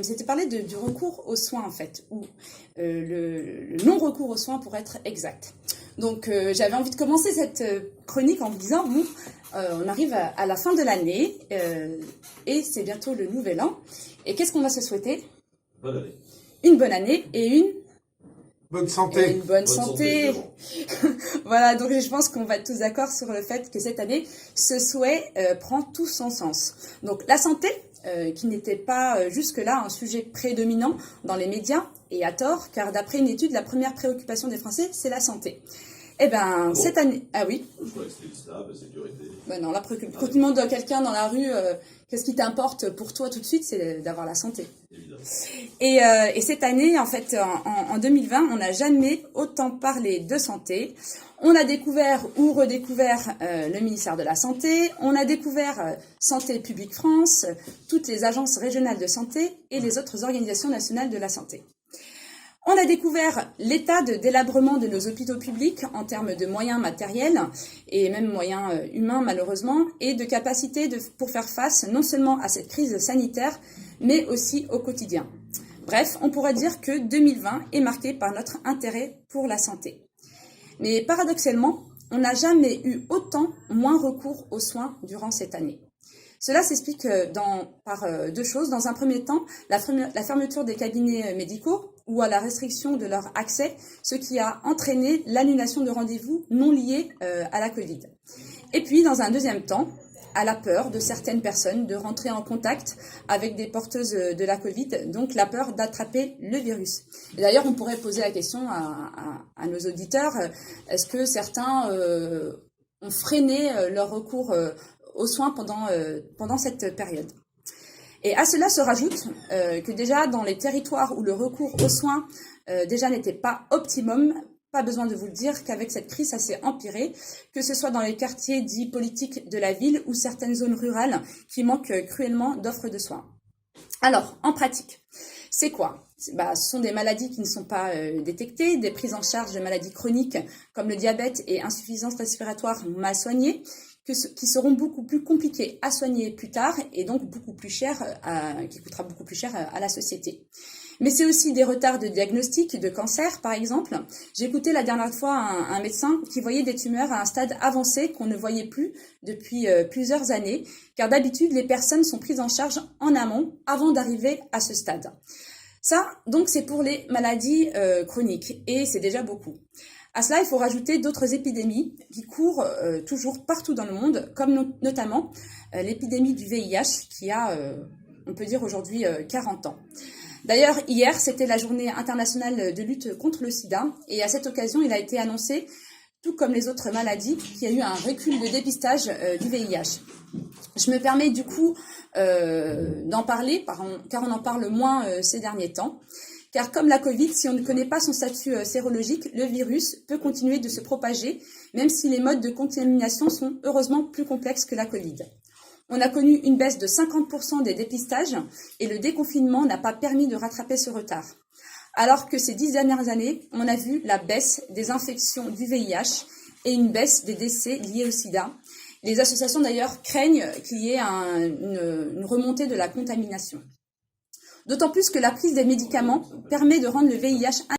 c'était parler du recours aux soins en fait, ou le non-recours aux soins pour être exact. Donc j'avais envie de commencer cette chronique en me disant, bon, on arrive à la fin de l'année et c'est bientôt le nouvel an. Et qu'est-ce qu'on va se souhaiter? Bonne année. Une bonne année et une bonne santé. Une bonne santé. Voilà, donc je pense qu'on va être tous d'accord sur le fait que cette année, ce souhait prend tout son sens. Donc la santé, qui n'était pas jusque-là un sujet prédominant dans les médias, et à tort, car d'après une étude, la première préoccupation des Français, c'est la santé. Eh bien, cette année... Ah oui? Je crois que c'était l'islam, la sécurité. Ben non, quand tu demandes à quelqu'un dans la rue, qu'est-ce qui t'importe pour toi tout de suite, c'est d'avoir la santé. Évidemment. Et cette année, en fait, en 2020, on n'a jamais autant parlé de santé. On a découvert ou redécouvert le ministère de la Santé, on a découvert Santé publique France, toutes les agences régionales de santé et les autres organisations nationales de la santé. On a découvert l'état de délabrement de nos hôpitaux publics en termes de moyens matériels et même moyens humains malheureusement et de capacité pour faire face non seulement à cette crise sanitaire mais aussi au quotidien. Bref, on pourrait dire que 2020 est marqué par notre intérêt pour la santé. Mais paradoxalement, on n'a jamais eu autant moins recours aux soins durant cette année. Cela s'explique par deux choses. Dans un premier temps, la fermeture des cabinets médicaux ou à la restriction de leur accès, ce qui a entraîné l'annulation de rendez-vous non liés à la Covid. Et puis, dans un deuxième temps, à la peur de certaines personnes de rentrer en contact avec des porteuses de la Covid, donc la peur d'attraper le virus. Et d'ailleurs, on pourrait poser la question à nos auditeurs, est-ce que certains ont freiné leur recours aux soins pendant cette période? Et à cela se rajoute que déjà dans les territoires où le recours aux soins déjà n'était pas optimum, pas besoin de vous le dire qu'avec cette crise, ça s'est empiré, que ce soit dans les quartiers dits politiques de la ville ou certaines zones rurales qui manquent cruellement d'offres de soins. Alors, en pratique, c'est quoi? Ce sont des maladies qui ne sont pas détectées, des prises en charge de maladies chroniques comme le diabète et insuffisance respiratoire mal soignées, qui seront beaucoup plus compliquées à soigner plus tard et donc beaucoup plus cher, qui coûtera beaucoup plus cher à la société. Mais c'est aussi des retards de diagnostic de cancer, par exemple. J'ai écouté la dernière fois un médecin qui voyait des tumeurs à un stade avancé qu'on ne voyait plus depuis plusieurs années, car d'habitude, les personnes sont prises en charge en amont avant d'arriver à ce stade. Ça, donc, c'est pour les maladies chroniques, et c'est déjà beaucoup. À cela, il faut rajouter d'autres épidémies qui courent toujours partout dans le monde, comme notamment l'épidémie du VIH qui a, on peut dire aujourd'hui, 40 ans. D'ailleurs, hier, c'était la journée internationale de lutte contre le sida et à cette occasion, il a été annoncé, tout comme les autres maladies, qu'il y a eu un recul de dépistage du VIH. Je me permets du coup d'en parler car on en parle moins ces derniers temps. Car comme la Covid, si on ne connaît pas son statut sérologique, le virus peut continuer de se propager, même si les modes de contamination sont heureusement plus complexes que la Covid. On a connu une baisse de 50% des dépistages et le déconfinement n'a pas permis de rattraper ce retard. Alors que ces 10 dernières années, on a vu la baisse des infections du VIH et une baisse des décès liés au sida. Les associations d'ailleurs craignent qu'il y ait une remontée de la contamination. D'autant plus que la prise des médicaments permet de rendre le VIH